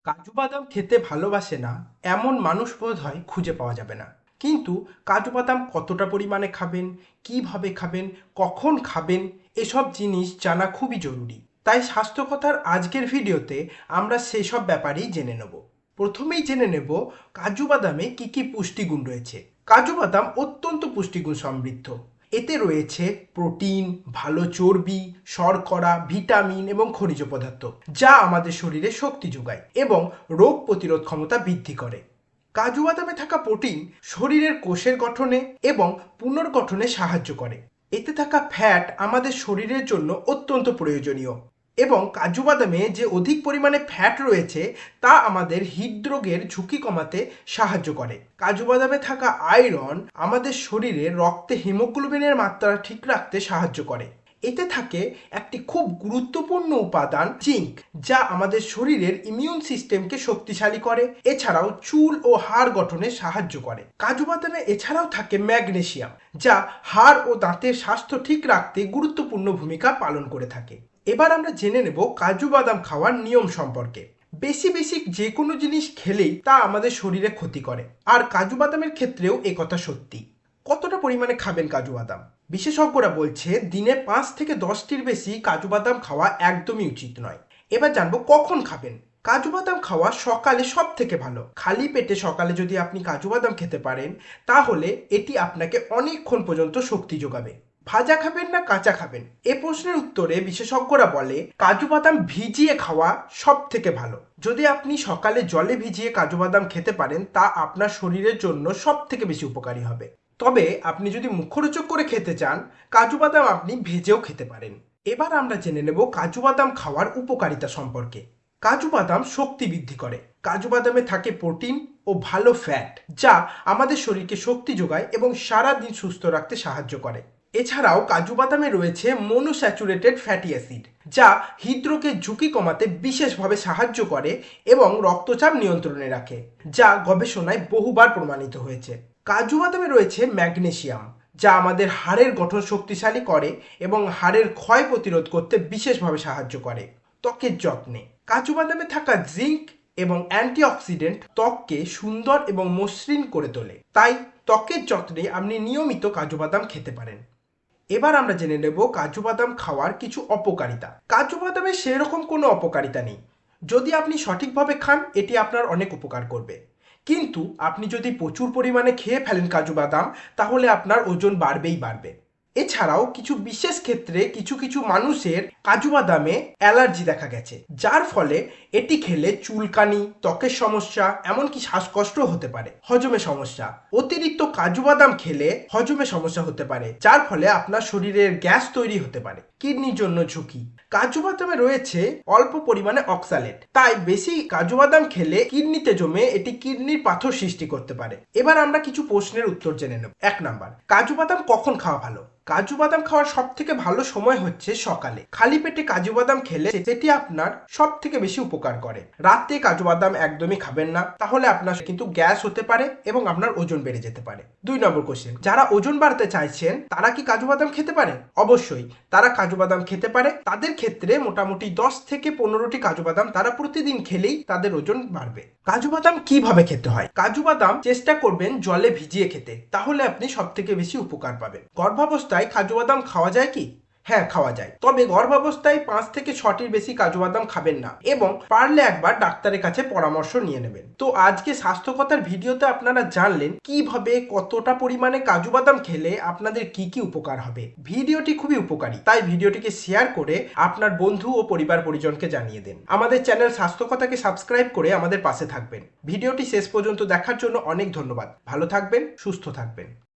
কাজু বাদাম খেতে ভালোবাসে না এমন মানুষ বোধহয় খুঁজে পাওয়া যাবে না। কিন্তু কাজু বাদাম কতটা পরিমাণে খাবেন, কিভাবে খাবেন, কখন খাবেন, এসব জিনিস জানা খুবই জরুরি। তাই স্বাস্থ্যকথার আজকের ভিডিওতে আমরা সেসব ব্যাপারেই জেনে নেব। প্রথমেই জেনে নেব কাজু বাদামে কি কি পুষ্টিগুণ রয়েছে। কাজু বাদাম অত্যন্ত পুষ্টিগুণ সমৃদ্ধ। এতে রয়েছে প্রোটিন, ভালো চর্বি, শর্করা, ভিটামিন এবং খনিজ পদার্থ, যা আমাদের শরীরে শক্তি যোগায় এবং রোগ প্রতিরোধ ক্ষমতা বৃদ্ধি করে। কাজু বাদামে থাকা প্রোটিন শরীরের কোষের গঠনে এবং পুনর্গঠনে সাহায্য করে। এতে থাকা ফ্যাট আমাদের শরীরের জন্য অত্যন্ত প্রয়োজনীয় এবং কাজু বাদামে যে অধিক পরিমাণে ফ্যাট রয়েছে তা আমাদের হৃদরোগের ঝুঁকি কমাতে সাহায্য করে। কাজু বাদামে থাকা আয়রন আমাদের শরীরে রক্তে হিমোগ্লোবিনের মাত্রা ঠিক রাখতে সাহায্য করে। এতে থাকে একটি খুব গুরুত্বপূর্ণ উপাদান জিঙ্ক, যা আমাদের শরীরের ইমিউন সিস্টেমকে শক্তিশালী করে। এছাড়াও চুল ও হাড় গঠনে সাহায্য করে। কাজু বাদামে এছাড়াও থাকে ম্যাগনেসিয়াম, যা হাড় ও দাঁতের স্বাস্থ্য ঠিক রাখতে গুরুত্বপূর্ণ ভূমিকা পালন করে থাকে। এবার আমরা জেনে নেব কাজু বাদাম খাওয়ার নিয়ম সম্পর্কে। বেশি বেশি যে কোনো জিনিস খেলেই তা আমাদের শরীরে ক্ষতি করে, আর কাজু বাদামের ক্ষেত্রেও একথা সত্যি। কতটা পরিমাণে খাবেন কাজু বাদাম? বিশেষজ্ঞরা বলছে দিনে 5 থেকে 10টির বেশি কাজু বাদাম খাওয়া একদমই উচিত নয়। এবার জানবো কখন খাবেন। কাজু বাদাম খাওয়া সকালে সব থেকে ভালো। খালি পেটে সকালে যদি আপনি কাজু বাদাম খেতে পারেন তাহলে এটি আপনাকে অনেকক্ষণ পর্যন্ত শক্তি যোগাবে। ভাজা খাবেন না কাঁচা খাবেন, এ প্রশ্নের উত্তরে বিশেষজ্ঞরা বলে কাজু বাদাম ভিজিয়ে খাওয়া সব থেকে ভালো। যদি আপনি সকালে জলে ভিজিয়ে কাজু বাদাম খেতে পারেন তা আপনার শরীরের জন্য সব থেকে বেশি উপকারী হবে। তবে আপনি যদি মুখরোচক করে খেতে চান, কাজু বাদাম আপনি ভেজেও খেতে পারেন। এবার আমরা জেনে নেব কাজু বাদাম খাওয়ার উপকারিতা সম্পর্কে। কাজু বাদাম শক্তি বৃদ্ধি করে। কাজু বাদামে থাকে প্রোটিন ও ভালো ফ্যাট, যা আমাদের শরীরকে শক্তি যোগায় এবং সারা দিন সুস্থ রাখতে সাহায্য করে। এছাড়াও কাজু বাদামে রয়েছে মনোস্যাচুরেটেড ফ্যাটি অ্যাসিড, যা হৃদরোগের ঝুঁকি কমাতে বিশেষভাবে সাহায্য করে এবং রক্তচাপ নিয়ন্ত্রণে রাখে, যা গবেষণায় বহুবার প্রমাণিত হয়েছে। কাজু বাদামে রয়েছে ম্যাগনেসিয়াম, যা আমাদের হাড়ের গঠন শক্তিশালী করে এবং হাড়ের ক্ষয় প্রতিরোধ করতে বিশেষভাবে সাহায্য করে। ত্বকের যত্নে কাজু বাদামে থাকা জিঙ্ক এবং অ্যান্টিঅক্সিডেন্ট ত্বককে সুন্দর এবং মসৃণ করে তোলে। তাই ত্বকের যত্নে আপনি নিয়মিত কাজু বাদাম খেতে পারেন। এবার আমরা জেনে নেব কাজু বাদাম খাওয়ার কিছু অপকারিতা। কাজু বাদামের সেরকম কোনো অপকারিতা নেই। যদি আপনি সঠিকভাবে খান এটি আপনার অনেক উপকার করবে। কিন্তু আপনি যদি প্রচুর পরিমাণে খেয়ে ফেলেন কাজু বাদাম, তাহলে আপনার ওজন বাড়বেই বাড়বে। এছাড়াও কিছু বিশেষ ক্ষেত্রে কিছু কিছু মানুষের কাজু বাদামে অ্যালার্জি দেখা গেছে, যার ফলে এটি খেলে চুলকানি, ত্বকের সমস্যা, এমনকি শ্বাসকষ্টও হতে পারে। হজমে সমস্যা, অতিরিক্ত কাজু বাদাম খেলে হজমে সমস্যা হতে পারে, যার ফলে আপনার শরীরের গ্যাস তৈরি হতে পারে। কিডনির জন্য ঝুঁকি, কাজু বাদামে রয়েছে অল্প পরিমাণে অক্সালেট, তাই বেশি কাজু বাদাম খেলে কিডনিতে জমে এটি কিডনির পাথর সৃষ্টি করতে পারে। এবার আমরা কিছু প্রশ্নের উত্তর জেনে নেব। 1 নাম্বার, কাজু বাদাম কখন খাওয়া ভালো? কাজু বাদাম খাওয়ার সব থেকে ভালো সময় হচ্ছে সকালে। খালি পেটে কাজু বাদাম খেলে সেটি আপনার সব থেকে বেশি উপকার করে। রাতে কাজু বাদাম একদমই খাবেন না, তাহলে আপনার কিন্তু গ্যাস হতে পারে এবং আপনার ওজন বেড়ে যেতে পারে। 2 নম্বর কোশ্চেন, যারা ওজন বাড়াতে চাইছেন তারা কি কাজু বাদাম খেতে পারে? অবশ্যই তারা কাজু বাদাম খেতে পারে। তাদের ক্ষেত্রে মোটামুটি 10 থেকে 15টি কাজু বাদাম তারা প্রতিদিন খেলেই তাদের ওজন বাড়বে। কাজু বাদাম কিভাবে খেতে হয়? কাজু বাদাম চেষ্টা করবেন জলে ভিজিয়ে খেতে, তাহলে আপনি সব থেকে বেশি উপকার পাবেন। গর্ভাবস্থায় কাজু বাদাম খাওয়া যায় কি? হ্যাঁ, খাওয়া যায়, তবে গর্ভাবস্থায় 5 থেকে 6টির বেশি কাজু বাদাম খাবেন না এবং পারলে একবার ডাক্তারের কাছে পরামর্শ নিয়ে নেবেন। তো আজকে স্বাস্থ্যকথার ভিডিওতে আপনারা জানলেন কিভাবে কতটা পরিমাণে কাজু বাদাম খেলে আপনাদের কি কি উপকার হবে। ভিডিওটি খুবই উপকারী, তাই ভিডিওটিকে শেয়ার করে আপনার বন্ধু ও পরিবার পরিজনকে জানিয়ে দিন। আমাদের চ্যানেল স্বাস্থ্যকথাকে সাবস্ক্রাইব করে আমাদের পাশে থাকবেন। ভিডিওটি শেষ পর্যন্ত দেখার জন্য অনেক ধন্যবাদ। ভালো থাকবেন, সুস্থ থাকবেন।